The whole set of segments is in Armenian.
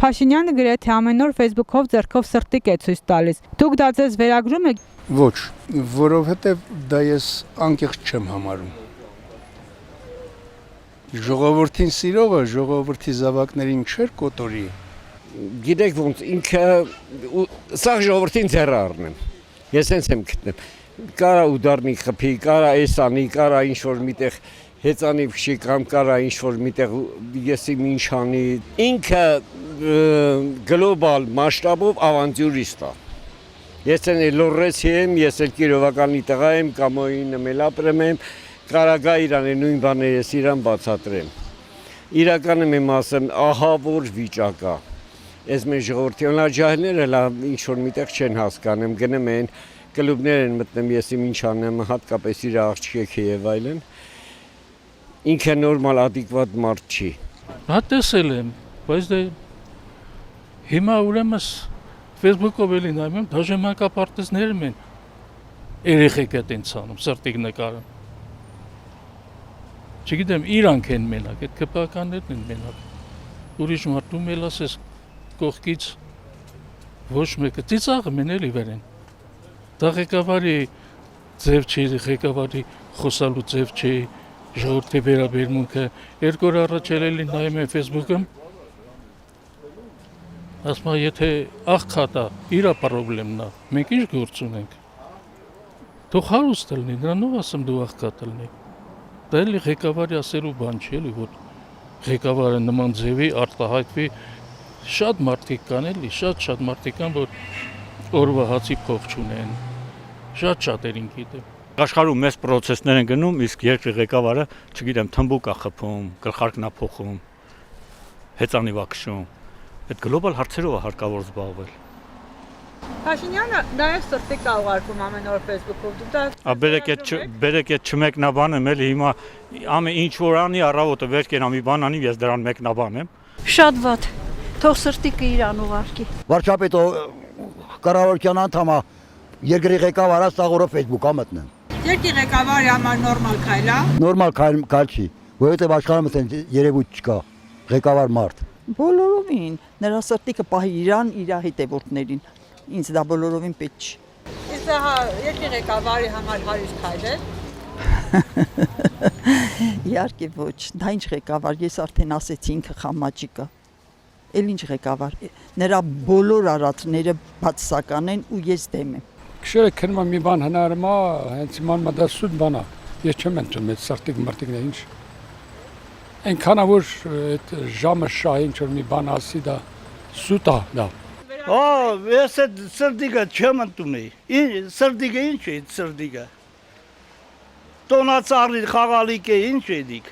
Փաշինյանը գրեթե ամեն օր Facebook-ով ձեռքով սրտիկ է ցույց տալիս։ Դուք դա ձեզ վերագրում եք։ Ոչ, որովհետև դա ես անկեղծ չեմ համարում։ Ժողովրդին սիրողը ժողովրդի զավակներին չէր կոտորի։ Գիտեք ոնց ինքը սա ժողովրդին ձեռը առնեմ։ Ես հենց եմ գտնում։ Կարա ուդարնի խփի, կարա էսանի, կարա ինչ-որ միտեղ հեծանի փշի կամ կարա ինչ-որ միտեղ եսի ինչ անի։ Ինքը գլոբալ մասշտաբով ավանտյուրիստ է։ Ես են լորեցի եմ, ես էլ Կիրովականի տղա եմ, Կամոյին եմ ապրեմ եմ, կարա գա իրան նույն բաները ես իրան բացատրեմ։ Իրականը եմ ասեմ, ահա որ վիճակ է։ Ես մեր ժողովրդի ջահելները լավ ինչ-որ միտեղ չեն հասկանում, գնում են կլուբներ են մտնում, ես ինչ անեմ, հատկապես իր աղջիկը եւ այլն։ Ինքը նորմալ ադեկվատ մարդ չի։ Հա տեսել եմ, բայց դե հիմա ուրեմն Facebook-ով էլի նայում եմ, դաժե մանկապարտեզներում են երեխեք է տենց անում, սրտիկ նկարում։ Չգիտեմ, իրանք են մենակ, այդ կպականներն են մենակ։ Ուրիշ մարդում էլ ասես կողքից ոչ մեկը ծիծաղում են էլի վերեն։ Դա ղեկավարի ձև չի, ղեկավարի խոսալու ձև չի, ժողովրդի վերաբերմունքը։ Երկու օր առաջ էլի նայում եմ Facebook-ում, ասում եմ, եթե աղքատա, իրա պրոբլեմն է, մենք ինչ գործ ունենք։ Թող հարուստ լինի, նրանով ասեմ դու աղքատ լինի։ Դա էլի ղեկավարի ասելու բան չի, էլի որ ղեկավարը նման ձևի արտահայտվի, շատ մարդիկ կան էլի, շատ մարդիկ կան, որ օրվա հացի փող չունեն, շատերին գիտեմ։ Աշխարհում մեծ process-ներ են գնում, իսկ երկրի ղեկավարը, չգիտեմ, թմբուկ է խփում, գլխարկն է փոխում, հեծանի վակշում։ Այդ գլոբալ հարցերով է հարկավոր զբաղվել։ Փաշինյանը նաև սրտիկ է ուղարկում ամեն օր Facebook-ով։ Դուք դա Բերեք այդ չմեկնաբանեմ, էլի հիմա ամեն ինչ որ անի առավոտը վեր կենա մի բան անի, ես դրան մեկնաբանեմ։ Շատ վատ։ Թող սրտիկը իրան ուղարկի։ Վարչապետը կառավարության անդամը երկրի ղեկավարը սաղորը Facebook-ա մտնեն։ երկրի ղեկավարի համար նորմալ քայլ է։ Նորմալ քայլ չի, որովհետև աշխարհում այդպես երևույթ չկա, ղեկավար մարդ։ Բոլորովին, նրա սրտիկը պահի իրան, իր հետևորդներին, ինձ դա բոլորովին պետք չի։ Իսկ դա երկրի ղեկավարի համար հարուստ քայլ է։ Իհարկե ոչ, դա ինչ ղեկավար, ես արդեն ասեցի ինքը խամաճիկա։ Էլ ինչ ղեկավար, նրա բոլոր արածները բացասական են ու ես դեմ եմ։ Քշերը քննում մի բան հնարում է, հենց իմանալը դա սուտ բան է։ Ես չեմ ընդունում այդ սրտիկ մրտիկն է ինչ։ Այնքան որ այդ ժամը շահ ինչ որ մի բան ասի դա սուտ է դա։ Ես այդ սրտիկը չեմ ընդունում։ Սրտիկը ինչ է սրտիկը։ Տոնացարի խաղալիք է ինչ է դիք։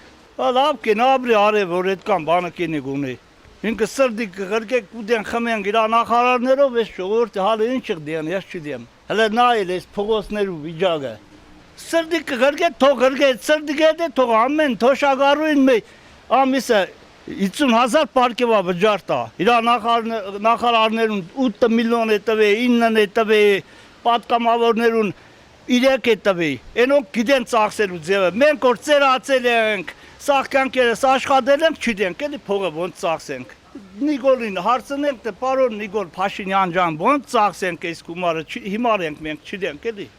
Լավ կեն ապրի արև որ այդքան բանը կենի գունի։ Ինքը սրտիկ գրկեք ուդեն խմեն գիրա նախարարներով ես ժողովրդի հալը ինչ դեն ես չդեմ։ Հələ նայել ես փողոցներու վիճակը։ Սրտիկ գրկեք թող գրկեք սրտիկը դե թող ամեն թոշակառուին մի ամիսը 50,000 պարկեվա վճարտա։ Իրա նախարարներուն 8 միլիոն է տվե, 9 է տվե, պատգամավորներուն 3 է տվե։ Այնոնք գիտեն ծախսելու ձևը։ Մենք որ ծերացել ենք Սաղկանքերս աշխատել ենք, չդենք, էլի փողը ոնց ծախսենք։ Նիկոլին հարցնենք, թե պարոն Նիկոլ Փաշինյան ջան, ոնց ծախսենք այս գումարը, հիմար ենք մենք, չդենք, էլի։